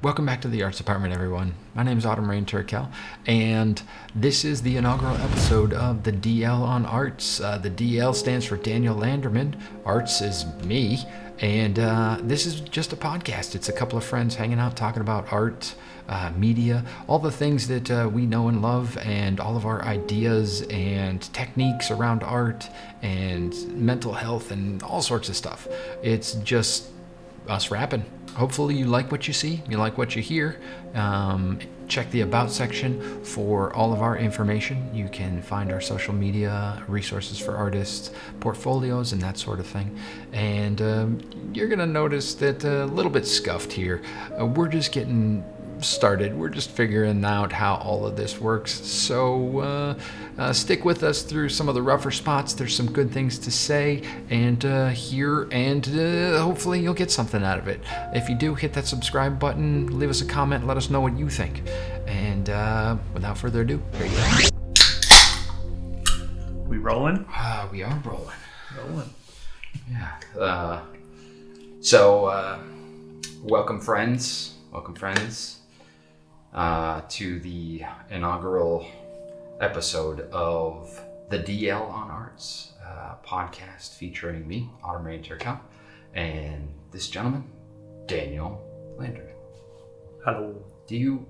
Welcome back to the Arts Department, everyone. My name is Autumn Rain Turkel, and this is the inaugural episode of the DL on Arts. The DL stands for Daniel Landerman. Arts is me, and this is just a podcast. It's a couple of friends hanging out, talking about art, media, all the things that we know and love, and all of our ideas and techniques around art and mental health and all sorts of stuff. It's just us rapping. Hopefully you like what you see, you like what you hear. Check the About section for all of our information. You can find our social media, resources for artists, portfolios, and that sort of thing. And you're going to notice that a little bit scuffed here. We're just getting started. We're just figuring out how all of this works. So stick with us through some of the rougher spots. There's some good things to say and hear, and hopefully you'll get something out of it. If you do, hit that subscribe button, leave us a comment, let us know what you think. And without further ado, here you go. We rolling? We are rolling. Rolling. Yeah. So welcome friends. To the inaugural episode of the DL on Arts podcast featuring me, Autumn Rain Turkel, and this gentleman, Daniel Landerman. Hello. Do you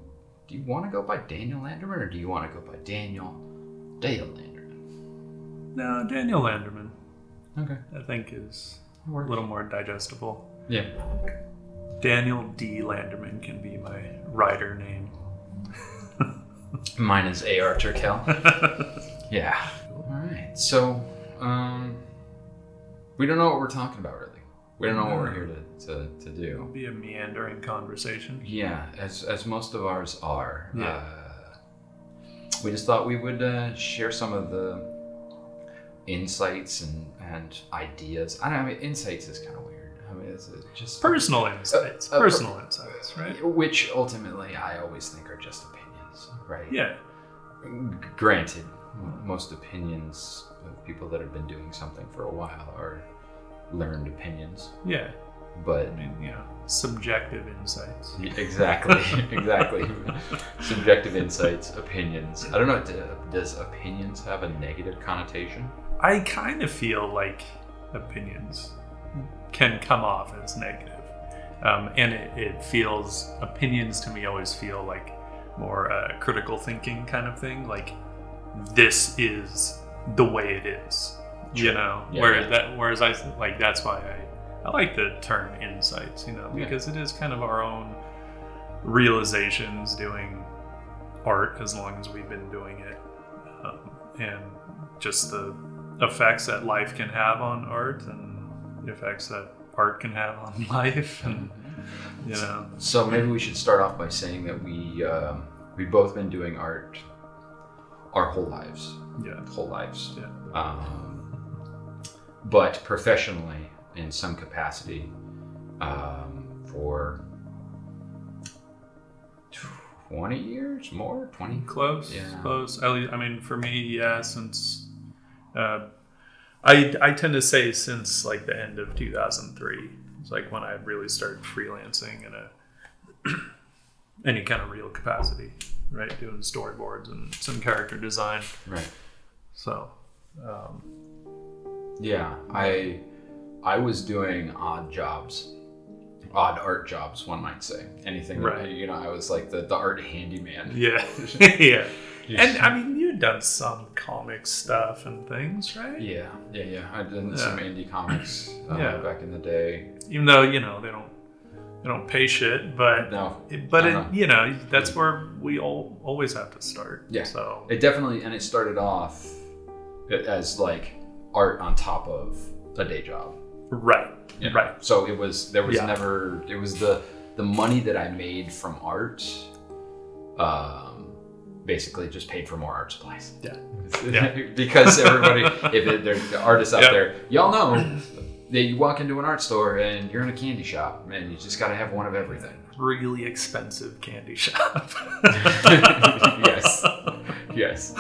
want to go by Daniel Landerman, or do you want to go by Dale Landerman? No, Daniel Landerman. Okay. I think is a little more digestible. Yeah. Daniel D. Landerman can be my writer name. Mine is A.R. Turkel. Yeah. All right. So, we don't know what we're talking about, really. We don't know what we're here to do. It'll be a meandering conversation. Yeah, as most of ours are. Yeah. We just thought we would share some of the insights and ideas. I don't know, insights is kind of weird. I mean, it's just personal insights. Personal insights, right? Which ultimately I always think are just opinions, right? Yeah. Granted, most opinions of people that have been doing something for a while are learned opinions. Yeah. But I mean, subjective insights. Exactly. Subjective insights, opinions. I don't know, does opinions have a negative connotation? I kind of feel like opinions can come off as negative. And it feels, opinions to me always feel like more critical thinking kind of thing. Like, this is the way it is, you know? Yeah, whereas I like, that's why I like the term insights, because it is kind of our own realizations doing art as long as we've been doing it. And just the effects that life can have on art and the effects that art can have on life, and So maybe we should start off by saying that we've both been doing art our whole lives. Yeah. But professionally, in some capacity, for 20 years, more 20. Close. At least, I mean, for me, since I tend to say since like the end of 2003. It's like when I really started freelancing in any kind of real capacity, right? Doing storyboards and some character design. Right. So, yeah, I was doing odd art jobs, one might say. Anything, right? I was like the art handyman. Yeah, yeah. And I mean, you'd done some comic stuff and things, right? Yeah. I did some indie comics back in the day. Even though they don't pay shit, but that's where we always have to start. Yeah. So it definitely, and it started off as like art on top of a day job. Right. Yeah. Right. So it was the money that I made from art. Basically just paid for more art supplies. Yeah. Because everybody, if there's the artists out there, y'all know that you walk into an art store and you're in a candy shop and you just got to have one of everything. Really expensive candy shop. Yes.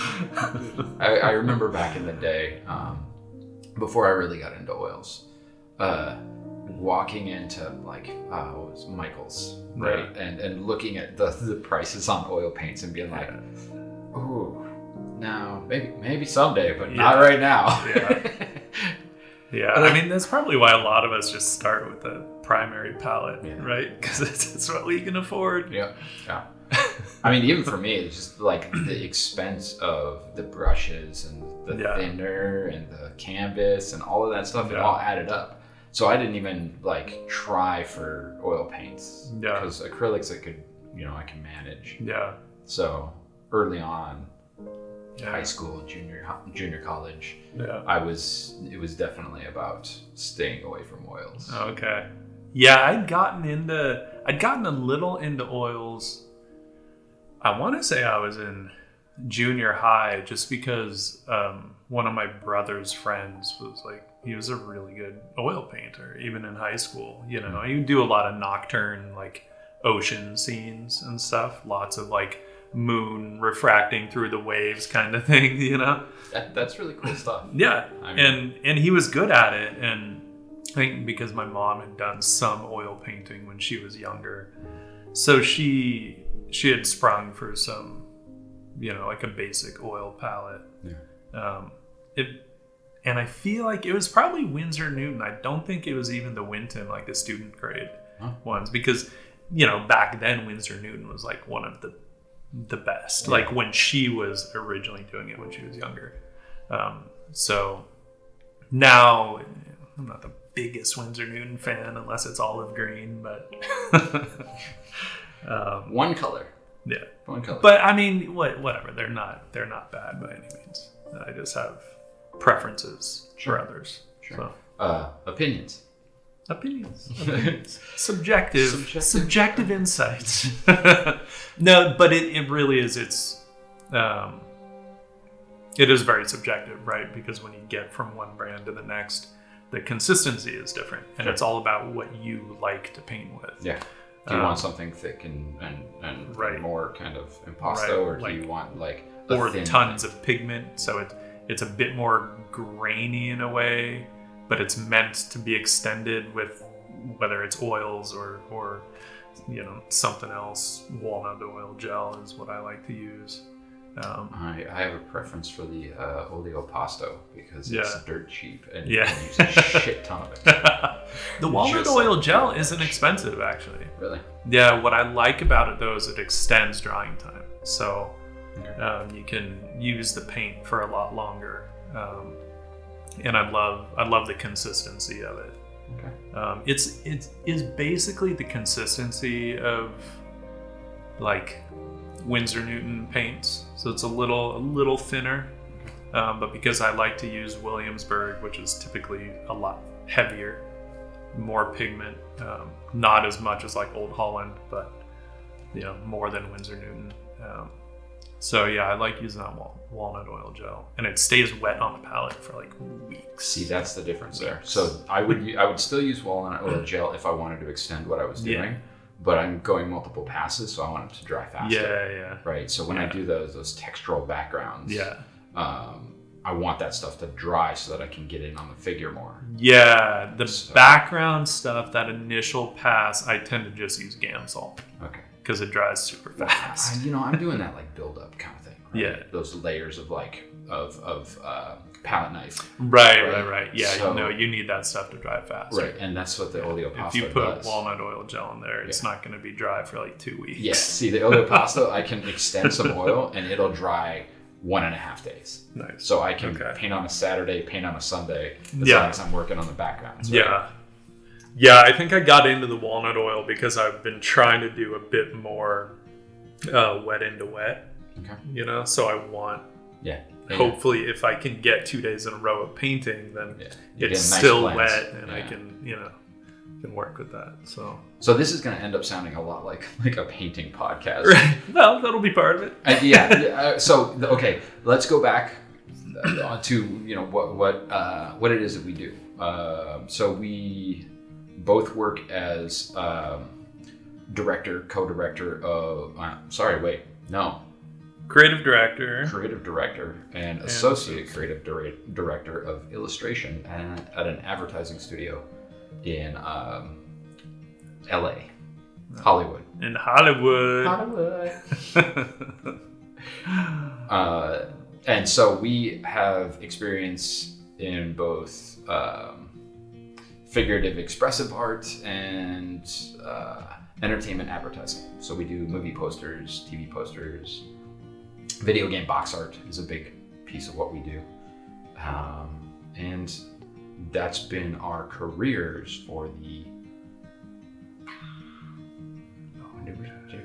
I remember back in the day, before I really got into oils, walking into like what was Michael's, right? Yeah. And looking at the prices on oil paints and being like, ooh, no, maybe someday, but not right now. Yeah. Yeah, I mean, that's probably why a lot of us just start with a primary palette, right? Because it's what we can afford. Yeah. I mean, even for me, it's just like the expense of the brushes and the thinner and the canvas and all of that stuff, it all added up. So I didn't even like try for oil paints because acrylics I can manage. Yeah. So early on, high school, junior college, it was definitely about staying away from oils. Okay. Yeah, I'd gotten a little into oils. I want to say I was in junior high just because one of my brother's friends was like, he was a really good oil painter, even in high school. You know, he would do a lot of nocturne, like ocean scenes and stuff, lots of like moon refracting through the waves kind of thing, you know? That's really cool stuff. Yeah. I mean, and he was good at it. And I think because my mom had done some oil painting when she was younger. So she had sprung for some, like a basic oil palette. Yeah. And I feel like it was probably Winsor Newton. I don't think it was even the Winton, like the student grade ones, because, back then Winsor Newton was like one of the best, like when she was originally doing it when she was younger. So now I'm not the biggest Winsor Newton fan unless it's olive green, but one color. Yeah. One color. But I mean, whatever. They're not bad by any means. I just have preferences for others. Sure. So. Opinions. Subjective insights. No, but it really is. It is very subjective, right? Because when you get from one brand to the next, the consistency is different, and it's all about what you like to paint with. Yeah. Do you want something thick and more kind of impasto, or do you want like tons of pigment? So it's a bit more grainy in a way, but it's meant to be extended with whether it's oils or something else. Walnut oil gel is what I like to use. I have a preference for the oleopasto because it's dirt cheap and you can use a shit ton of it. The walnut oil gel isn't expensive, actually. Really? Yeah, what I like about it though is it extends drying time. So you can use the paint for a lot longer. And I love the consistency of it. Okay. It is basically the consistency of like Winsor Newton paints, so it's a little thinner, but because I like to use Williamsburg, which is typically a lot heavier, more pigment, not as much as like Old Holland, but more than Winsor Newton. So I like using that walnut oil gel, and it stays wet on the palette for like weeks. See, that's the difference there. So I would still use walnut oil gel if I wanted to extend what I was doing. Yeah. But I'm going multiple passes, so I want it to dry faster. Yeah. Right. So when I do those textural backgrounds, I want that stuff to dry so that I can get in on the figure more. Yeah, background stuff, that initial pass, I tend to just use Gamsol. Okay. Because it dries super fast. I'm doing that like build up kind of thing. Right? Yeah. Those layers of palette knife. Right. Yeah, you need that stuff to dry fast. Right, and that's what the oleopasto does. If you put walnut oil gel in there, it's not going to be dry for like 2 weeks. Yeah, see, the oleopasto, I can extend some oil and it'll dry 1.5 days. Nice. So I can paint on a Saturday, paint on a Sunday, as long as I'm working on the backgrounds. Right? Yeah, I think I got into the walnut oil because I've been trying to do a bit more wet into wet. Okay. So I want... Yeah. Hopefully, if I can get 2 days in a row of painting, then it's still wet, and I can, can work with that. So this is going to end up sounding a lot like a painting podcast. Right. Well, that'll be part of it. So let's go back to what it is that we do. So we both work as co-director of. Creative director and associate creative director of illustration at an advertising studio in LA, Hollywood. In Hollywood. And so we have experience in both figurative expressive art and entertainment advertising. So we do movie posters, TV posters, video game box art is a big piece of what we do. And that's been our careers for the...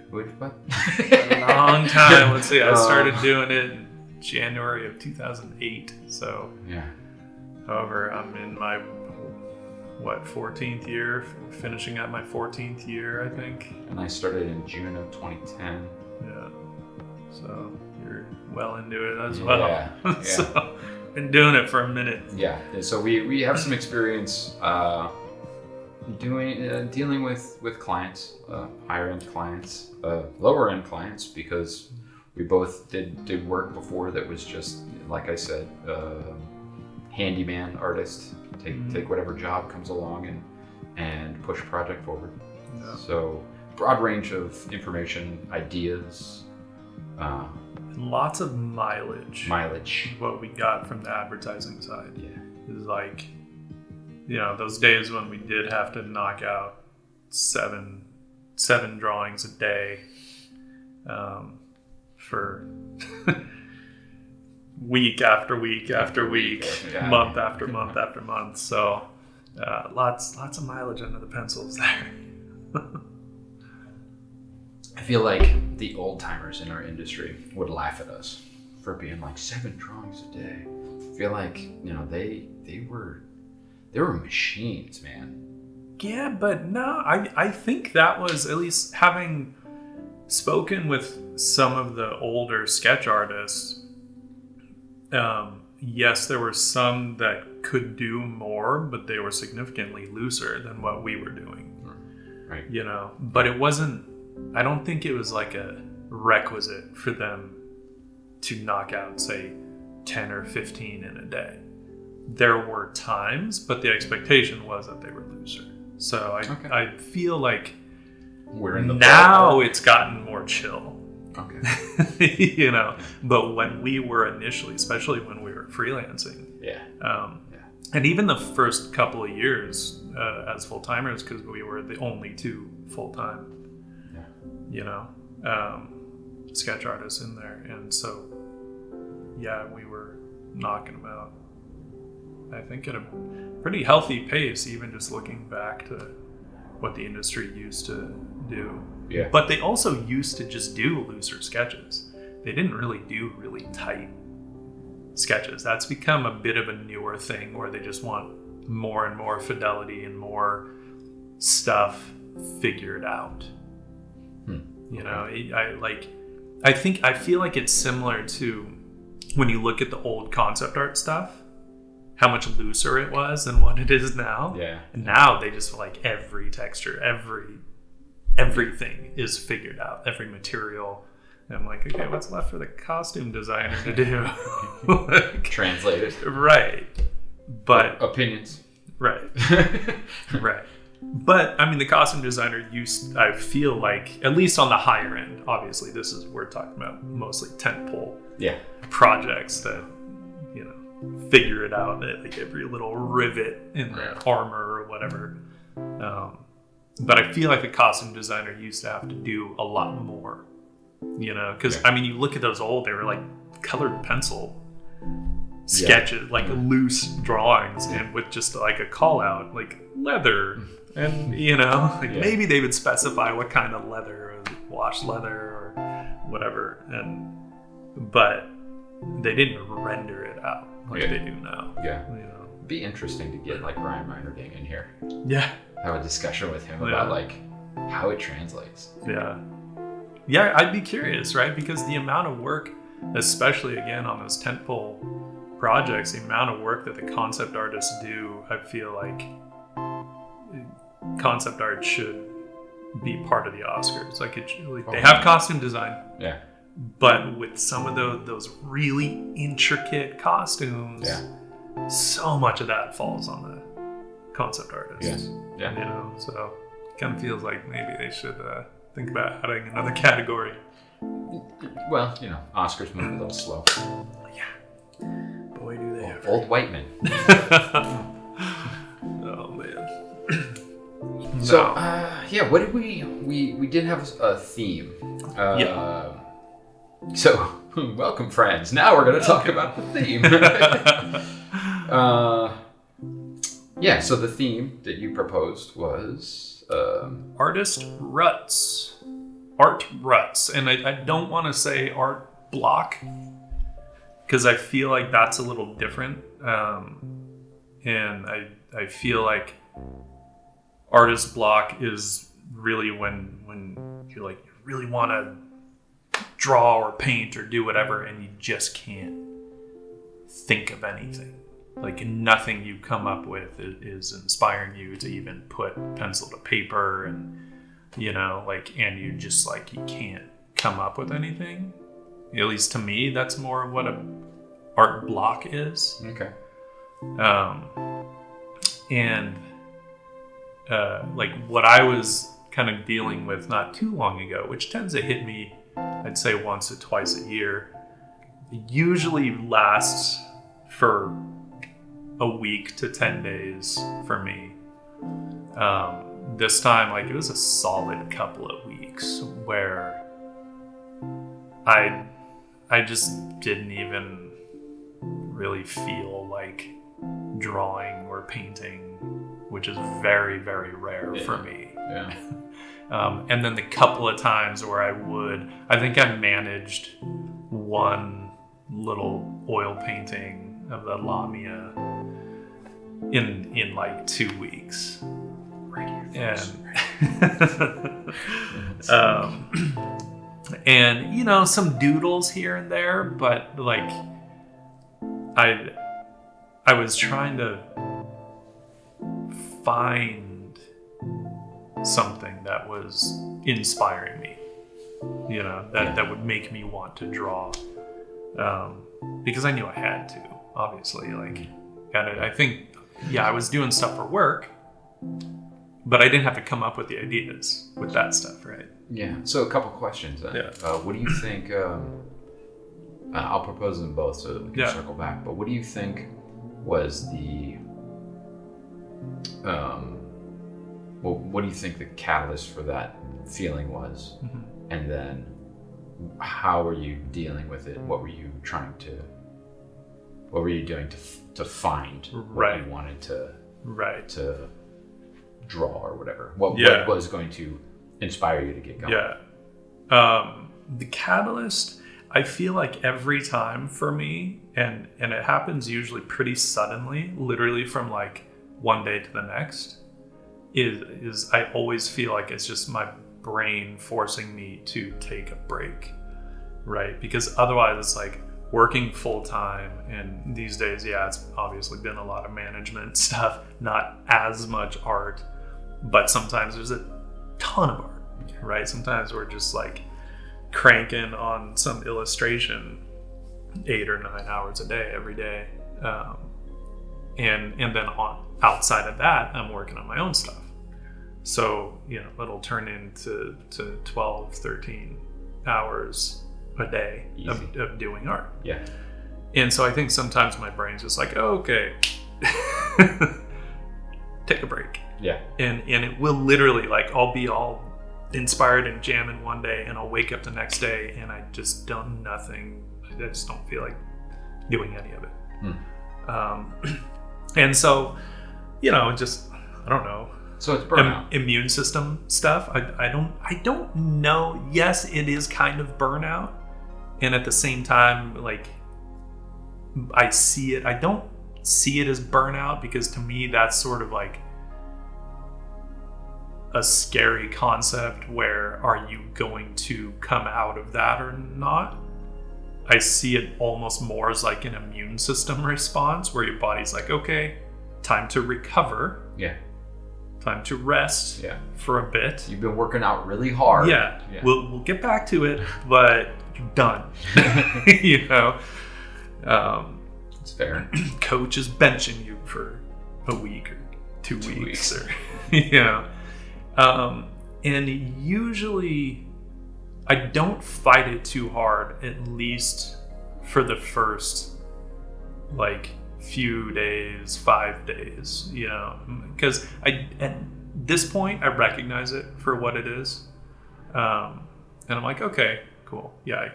What? A long time. Let's see. I started doing it in January of 2008. So, yeah. However, I'm in my 14th year, finishing up my 14th year, I think. And I started in June of 2010. Yeah. So you're well into it as well. Yeah. So been doing it for a minute. Yeah. And so we have some experience dealing with clients, higher end clients, lower end clients, because we both did work before that was just, like I said, handyman artist, take whatever job comes along and push a project forward. Yeah. So broad range of information, ideas, lots of mileage. What we got from the advertising side. Yeah. Is like, those days when we did have to knock out seven drawings a day for week after week after week, yeah. month after month after month. So lots of mileage under the pencils there. I feel like the old timers in our industry would laugh at us for being like 7 drawings a day. I feel like, they were machines, man. Yeah, but no, I think that was, at least having spoken with some of the older sketch artists, yes, there were some that could do more, but they were significantly looser than what we were doing. Right. But it wasn't, I don't think it was like a requisite for them to knock out, say, 10 or 15 in a day. There were times, but the expectation was that they were looser. So I feel like we're in the now it's gotten more chill. Okay. But when we were initially, especially when we were freelancing, and even the first couple of years as full-timers, because we were the only 2 full-time, sketch artists in there. And so, we were knocking them out, I think, at a pretty healthy pace, even just looking back to what the industry used to do. Yeah. But they also used to just do looser sketches. They didn't really do really tight sketches. That's become a bit of a newer thing where they just want more and more fidelity and more stuff figured out. I feel like it's similar to when you look at the old concept art stuff, how much looser it was than what it is now. Yeah. And now they just like every texture, everything is figured out, every material. And I'm like, okay, what's left for the costume designer to do? Translated. Right. But opinions. Right. Right. But I mean, the costume designer I feel like, at least on the higher end, obviously we're talking about mostly tentpole projects that, figure it out, like every little rivet in the armor or whatever. But I feel like the costume designer used to have to do a lot more, because I mean, you look at those old, they were like colored pencil sketches, like loose drawings, and with just like a call out, like leather, and maybe they would specify what kind of leather, or wash leather or whatever, but they didn't render it out like they do now. Yeah. It'd be interesting to get like Ryan Reinderding in here. Yeah. Have a discussion with him about like how it translates. Yeah. Yeah, I'd be curious, right? Because the amount of work, especially again on those tentpole projects, the amount of work that the concept artists do, I feel like concept art should be part of the Oscars. They have costume design. Yeah. But with some of those really intricate costumes, so much of that falls on concept artists. Yeah. You know, so it kind of feels like maybe they should think about adding another category. Well, you know, Oscars move a little slow. Yeah. Boy, do they ever. Old white men. Oh, man. So, what did we did have a theme. So, welcome, friends. Now we're going to talk about the theme. So the theme that you proposed was... Artist ruts. Art ruts. And I don't want to say art block, because I feel like that's a little different. And I feel like artist block is really when you like really want to draw or paint or do whatever and you just can't think of anything. Like nothing you come up with is inspiring you to even put pencil to paper, and you know, like, and you just like you can't come up with anything. At least to me, that's more of what a art block is. Okay. Like what I was kind of dealing with not too long ago, which tends to hit me, I'd say once or twice a year. It usually lasts for a week to 10 days for me. This time, like, it was a solid couple of weeks where I just didn't even really feel like drawing or painting, which is very, very rare for me. Yeah. And then the couple of times where I think I managed one little oil painting of the Lamia in like 2 weeks. And you know, some doodles here and there, but like I was trying to find something that was inspiring me, you know, that would make me want to draw, because I knew I had to, obviously, like, and I think, I was doing stuff for work, but I didn't have to come up with the ideas with that stuff, right? Yeah. So a couple questions then. Yeah. What do you think? I'll propose them both so that we can circle back. But what do you think was the? What do you think the catalyst for that feeling was? Mm-hmm. And then, how were you dealing with it? What were you trying to? What were you doing to find what you wanted to draw or whatever? What was going to inspire you to get going? Yeah. The catalyst, I feel like every time for me, and it happens usually pretty suddenly, literally from like one day to the next, is I always feel like it's just my brain forcing me to take a break, right? Because otherwise it's like working full time, and these days, it's obviously been a lot of management stuff, not as much art, but sometimes there's a ton of art, right? Sometimes we're just like cranking on some illustration 8 or 9 hours a day, every day. And then outside of that, I'm working on my own stuff. So, you know, it'll turn into 12, 13 hours a day of doing art. Yeah. And so I think sometimes my brain's just like, oh, okay, take a break. Yeah. And it will literally, like, I'll be all inspired and jamming one day, and I'll wake up the next day and I just done nothing. I just don't feel like doing any of it. And so, you know, just, I don't know. So it's burnout. Immune system stuff. I don't know. Yes, it is kind of burnout. And at the same time, like, I see it. I don't see it as burnout, because to me, that's sort of like a scary concept where are you going to come out of that or not? I see it almost more as like an immune system response where your body's like, okay, time to recover. Yeah. Time to rest for a bit. You've been working out really hard. Yeah. We'll get back to it, but you're done. You know? It's fair. Coach is benching you for a week or 2 2 weeks. weeks. Or, and usually I don't fight it too hard, at least for the first like few days, 5 days, because at this point I recognize it for what it is, and I'm like, okay, cool, yeah,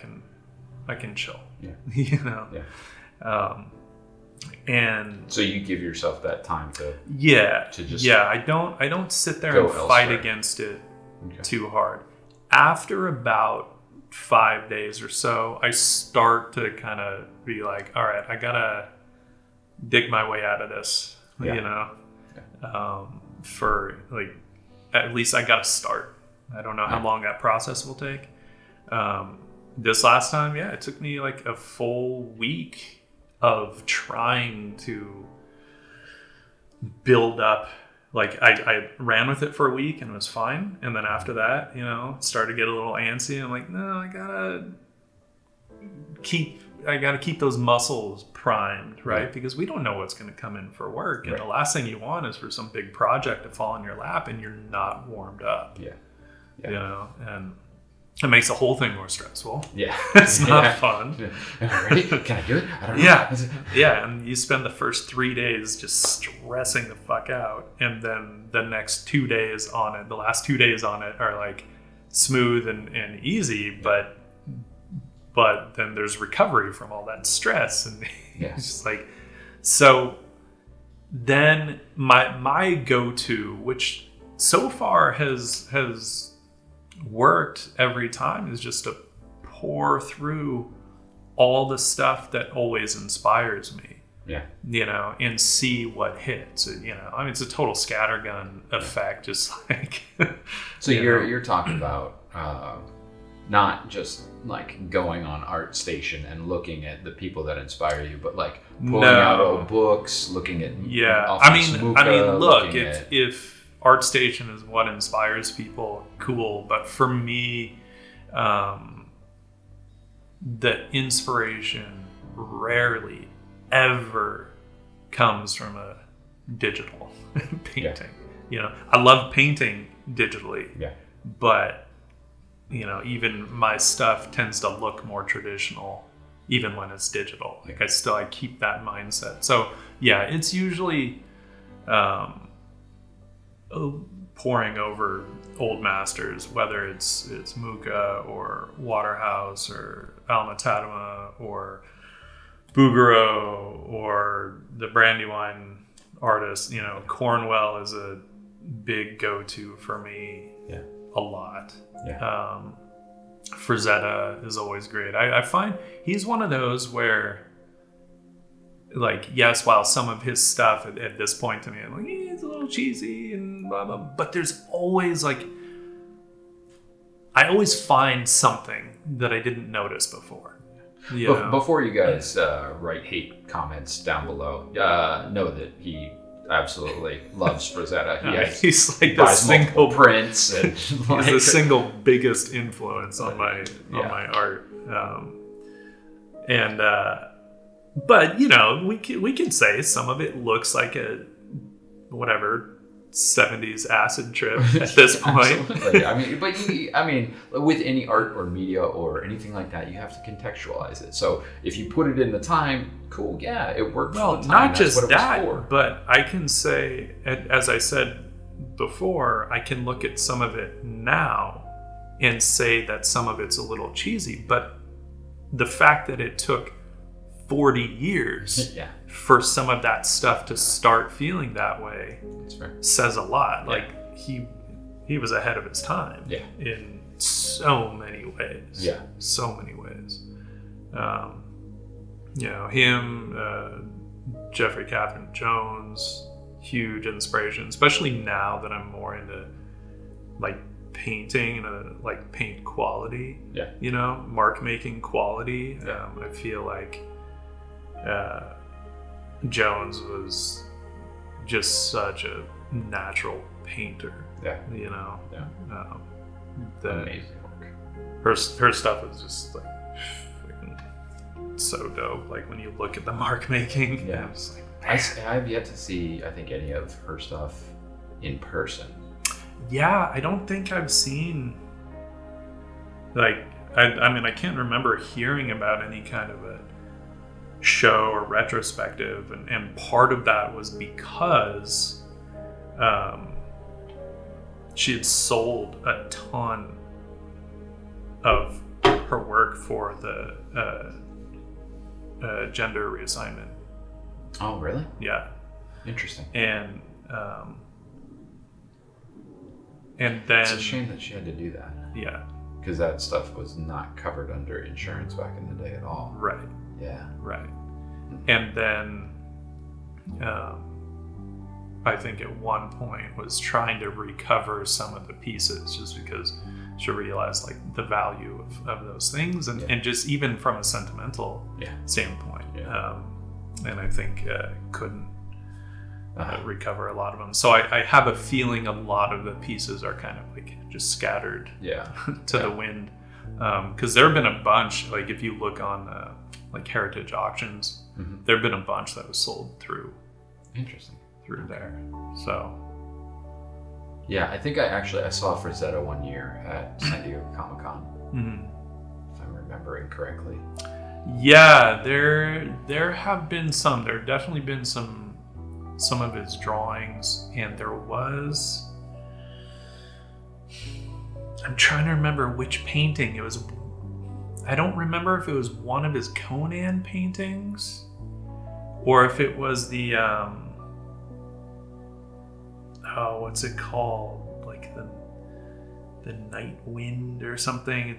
I can chill, Yeah. And so you give yourself that time to just I don't sit there go and fight elsewhere. against it Okay. too hard. After about 5 days or so, I start to kind of be like, all right, I gotta dig my way out of this, for like, at least I gotta start. I don't know how long that process will take. This last time, it took me like a full week of trying to build up. Like I ran with it for a week and it was fine. And then after that, started to get a little antsy. I'm like, no, I gotta keep those muscles primed, right? Because we don't know what's going to come in for work. And the last thing you want is for some big project to fall in your lap and you're not warmed up. And it makes the whole thing more stressful. It's not fun. Ready? Can I do it? I don't know. And you spend the first 3 days just stressing the fuck out, and then the next 2 days on it, the last 2 days on it are like smooth and easy, but then there's recovery from all that stress, and it's just like, so then my go-to, which so far has worked every time, is just to pour through all the stuff that always inspires me, and see what hits. It's a total scattergun effect, just like so you're talking about not just like going on ArtStation and looking at the people that inspire you, but like pulling out old books, looking at look, if ArtStation is what inspires people, cool. But for me, the inspiration rarely ever comes from a digital painting. I love painting digitally, but even my stuff tends to look more traditional even when it's digital. Like I keep that mindset. So it's usually pouring over old masters, whether it's Muka or Waterhouse or Alma-Tadema or Bouguereau or the Brandywine artists. Cornwell is a big go-to for me. A lot. Zetta is always great. I find he's one of those where, like, yes, while some of his stuff at this point to me, I'm like, it's a little cheesy and blah, blah, but there's always like, I always find something that I didn't notice before. Before you guys write hate comments down below, know that he absolutely loves Zetta. He's like the single prints, and he's the single biggest influence on my art. But we can say some of it looks like a 70s acid trip at this point. Absolutely. With any art or media or anything like that, you have to contextualize it. So if you put it in the time, cool, it worked. Well, not just that, but I can say, as I said before, I can look at some of it now and say that some of it's a little cheesy, but the fact that it took 40 years for some of that stuff to start feeling that way says a lot. Like he was ahead of his time in so many ways. So many ways. Him, Jeffrey Catherine Jones, huge inspiration, especially now that I'm more into like painting and like paint quality, mark making quality. I feel like Jones was just such a natural painter. Amazing work. Her stuff is just like freaking so dope. Like when you look at the mark making, it's like, I've yet to see, I think, any of her stuff in person. Yeah, I don't think I've seen, like, I mean, I can't remember hearing about any kind of a show or retrospective, and part of that was because she had sold a ton of her work for the gender reassignment. Oh, really? Yeah. Interesting. And then it's a shame that she had to do that. Yeah. Because that stuff was not covered under insurance back in the day at all. Right. Yeah. Right. And then I think at one point was trying to recover some of the pieces just because she realized like the value of those things and just even from a sentimental standpoint. Yeah. And I think couldn't recover a lot of them. So I have a feeling a lot of the pieces are kind of like just scattered to the wind. Because there have been a bunch, like if you look on like heritage auctions, there have been a bunch that was sold through. Interesting. Through there. So. Yeah, I think I saw for Zetta one year at San Diego Comic-Con. If I'm remembering correctly. Yeah, there have been some. There have definitely been some of his drawings, and there was. I'm trying to remember which painting it was. I don't remember if it was one of his Conan paintings, or if it was the what's it called? Like the Night Wind or something. I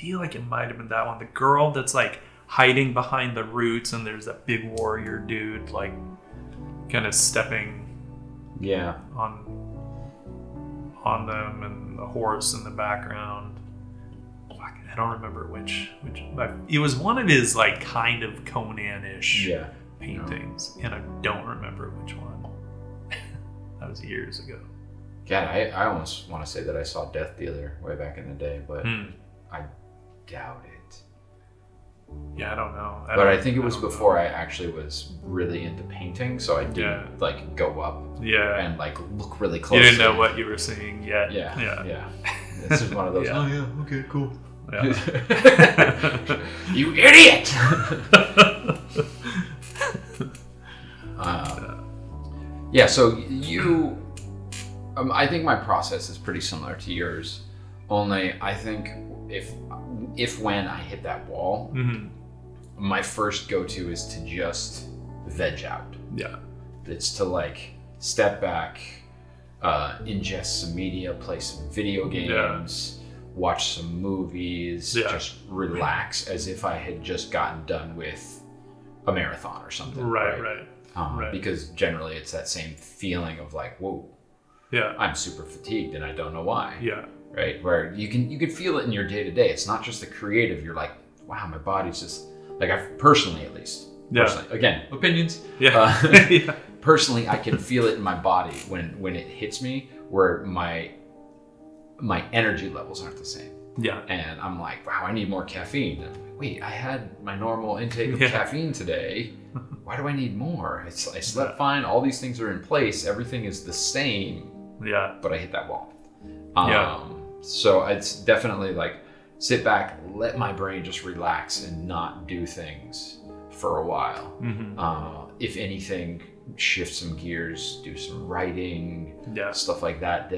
feel like it might have been that one. The girl that's like hiding behind the roots, and there's that big warrior dude like kind of stepping on them, and the horse in the background. I don't remember which but it was one of his like kind of Conan-ish paintings, and I don't remember which one. That was years ago. Yeah, I almost want to say that I saw Death Dealer way back in the day, but I doubt it. Yeah, I don't know. I think it was before I actually was really into painting, so I didn't like go up and like look really close. You didn't know what you were seeing yet. Yeah. This is one of those. Oh yeah, okay, cool. Yeah. You idiot! Yeah, so you, I think my process is pretty similar to yours. Only I think if when I hit that wall, my first go-to is to just veg out. Yeah. It's to like step back, ingest some media, play some video games, watch some movies, just relax as if I had just gotten done with a marathon or something. Right. Because generally it's that same feeling of like, whoa, I'm super fatigued and I don't know why. Yeah. Right. Where you can feel it in your day to day. It's not just the creative. You're like, wow, my body's just like, I've personally, at least. Personally, again, opinions. Yeah. Personally, I can feel it in my body when it hits me, where my energy levels aren't the same. Yeah. And I'm like, wow, I need more caffeine. And I'm like, wait, I had my normal intake of caffeine today. Why do I need more? I slept fine. All these things are in place. Everything is the same. Yeah. But I hit that wall. So it's definitely like sit back, let my brain just relax and not do things for a while. If anything, shift some gears, do some writing, stuff like that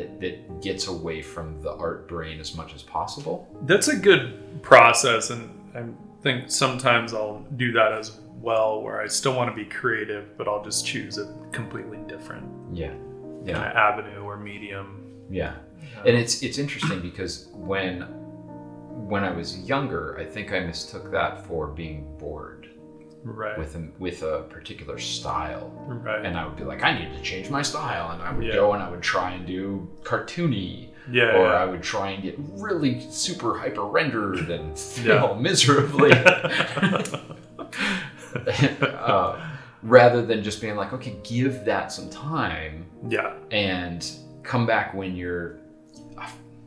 gets away from the art brain as much as possible. That's a good process, and I think sometimes I'll do that as well, where I still want to be creative, but I'll just choose a completely different kind of avenue or medium. And it's interesting because when I was younger, I think I mistook that for being bored. Right. With a particular style. Right. And I would be like, I need to change my style. And I would go and I would try and do cartoony. I would try and get really super hyper rendered and fail miserably. Rather than just being like, okay, give that some time. And come back when you're,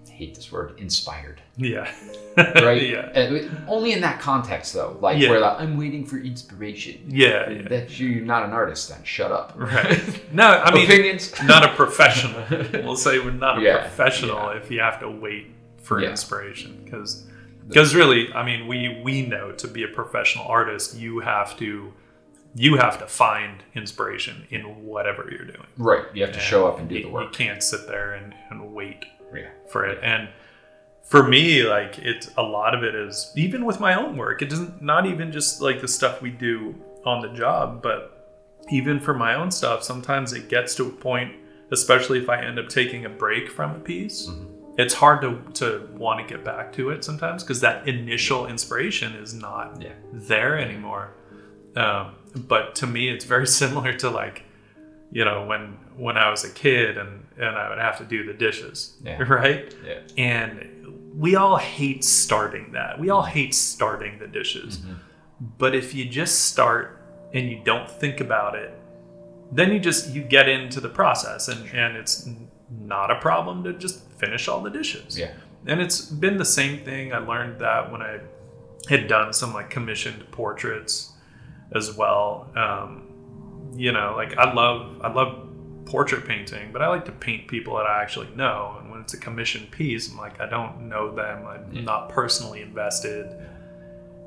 hate this word, inspired. Yeah. Right? Yeah. Only in that context, though. Like, where I'm waiting for inspiration. Yeah. That you're not an artist, then. Shut up. Right. No, I mean, opinions. Not a professional. We'll say we're not a professional if you have to wait for inspiration. Because really, I mean, we know to be a professional artist, you have to find inspiration in whatever you're doing. Right. You have to show up and do the work. You can't sit there and wait for it. And for me, like, it's a lot of it is, even with my own work, it doesn't, not even just like the stuff we do on the job, but even for my own stuff, sometimes it gets to a point, especially if I end up taking a break from a piece, it's hard to want to get back to it sometimes, because that initial inspiration is not there anymore. But to me, it's very similar to, like, you know, when I was a kid and I would have to do the dishes, right? Yeah. And we all hate starting that. We all hate starting the dishes. But if you just start and you don't think about it, then you get into the process, and it's not a problem to just finish all the dishes. Yeah. And it's been the same thing. I learned that when I had done some, like, commissioned portraits as well. You know, like, I love portrait painting, but I like to paint people that I actually know. And when it's a commissioned piece, I'm like, I don't know them. I'm not personally invested.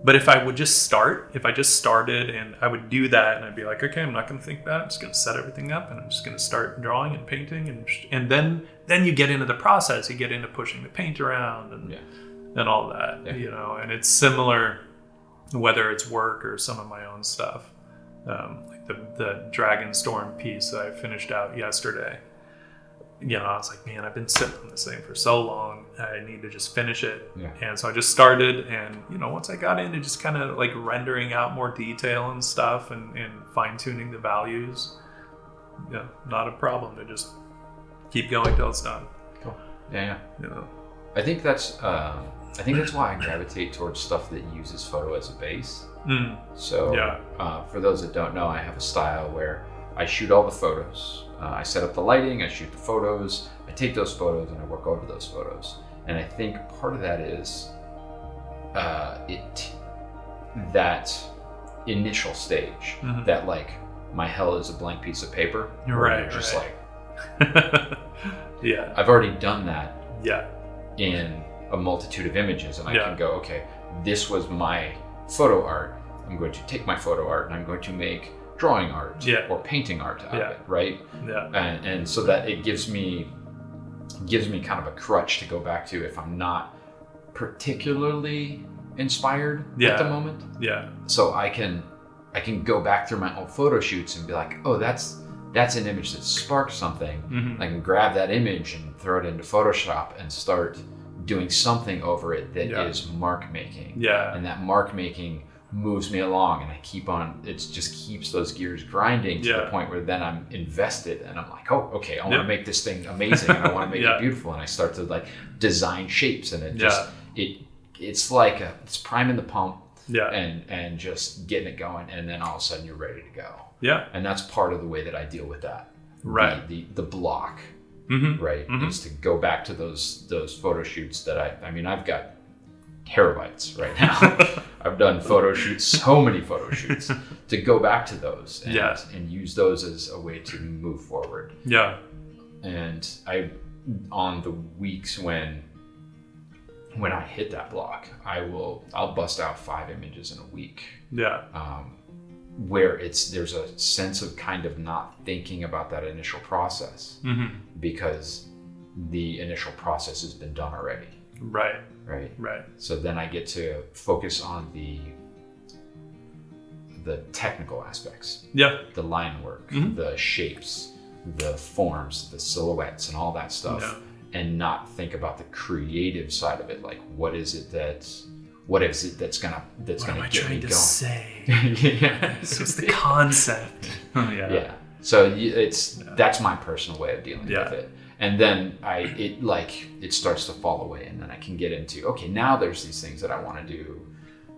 But if I just started and I would do that, and I'd be like, okay, I'm not going to think about it. I'm just going to set everything up, and I'm just going to start drawing and painting. And then you get into the process. You get into pushing the paint around and all that, you know. And it's similar, whether it's work or some of my own stuff. Like the Dragon Storm piece that I finished out yesterday. You know, I was like, man, I've been sitting on this thing for so long. I need to just finish it. Yeah. And so I just started, and, you know, once I got into just kind of like rendering out more detail and stuff and fine tuning the values, not a problem to just keep going till it's done. Cool. Yeah. You know, I think that's why I gravitate towards stuff that uses photo as a base. So for those that don't know, I have a style where I shoot all the photos. I set up the lighting, I shoot the photos, I take those photos, and I work over those photos. And I think part of that is that initial stage, that, like, my hell is a blank piece of paper. Right. You're just like, yeah. I've already done that. Yeah. In a multitude of images, and I can go, okay, this was my photo art. I'm going to take my photo art and I'm going to make drawing art or painting art out of it, right? Yeah. And so that it gives me kind of a crutch to go back to if I'm not particularly inspired at the moment. Yeah. So I can go back through my old photo shoots and be like, oh, that's an image that sparked something. I can grab that image and throw it into Photoshop and start doing something over it that is mark making. Yeah. And that mark making moves me along, and I keep on, it just keeps those gears grinding to the point where then I'm invested, and I'm like, oh, okay, I want to make this thing amazing, and I want to make it beautiful, and I start to, like, design shapes, and it just it's like it's priming the pump and just getting it going, and then all of a sudden you're ready to go. Yeah. And that's part of the way that I deal with that. Right. The block. Right. Is to go back to those photo shoots that I mean, I've got terabytes right now. I've done so many photo shoots, to go back to those and use those as a way to move forward. Yeah. And on the weeks when I hit that block, I'll bust out 5 images in a week. Yeah. Where there's a sense of kind of not thinking about that initial process, because the initial process has been done already. Right. So then I get to focus on the technical aspects. Yeah. The line work, the shapes, the forms, the silhouettes, and all that stuff, and not think about the creative side of it. Like, what is it that's gonna get me going? Say? So it's the concept. Yeah. So that's my personal way of dealing with it. And then it starts to fall away, and then I can get into, okay, now there's these things that I want to do.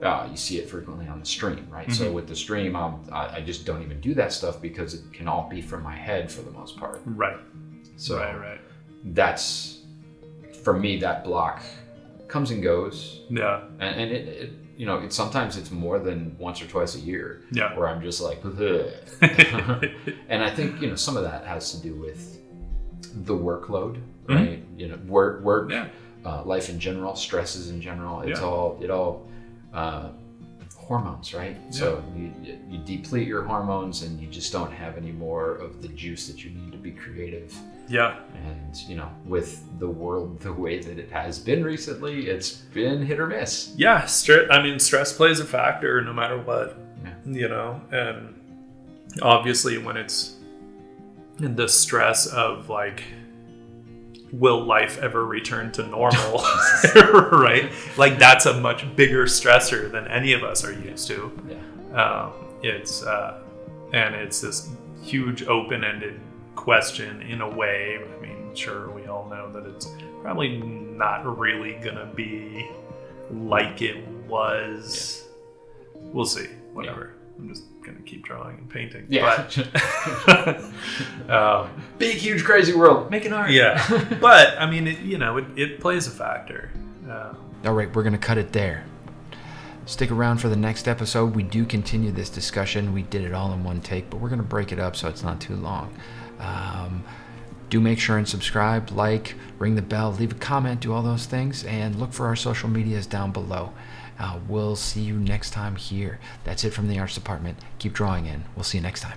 You see it frequently on the stream, right? So with the stream, I just don't even do that stuff because it can all be from my head for the most part. Right. So that's for me, that block comes and goes. Yeah. And it you know, sometimes it's more than once or twice a year. Yeah. Where I'm just like, and I think, you know, some of that has to do with the workload, right? You know, work, life in general, stresses in general. It all hormones, right? So you deplete your hormones and you just don't have any more of the juice that you need to be creative. Yeah. And, you know, with the world the way that it has been recently, it's been hit or miss. Yeah. Stress plays a factor no matter what, you know, and obviously when it's the stress of like, will life ever return to normal? Right? Like that's a much bigger stressor than any of us are used to. And it's this huge open-ended question in a way. I mean, sure, we all know that it's probably not really gonna be like it was. We'll see. Whatever. I'm just gonna keep drawing and painting. But big, huge, crazy world. Making art. Yeah. But I mean, it plays a factor. All right, we're gonna cut it there. Stick around for the next episode. We do continue this discussion. We did it all in one take, but we're gonna break it up so it's not too long. Do make sure and subscribe, like, ring the bell, leave a comment, do all those things, and look for our social medias down below. We'll see you next time here. That's it from the arts department. Keep drawing in. We'll see you next time.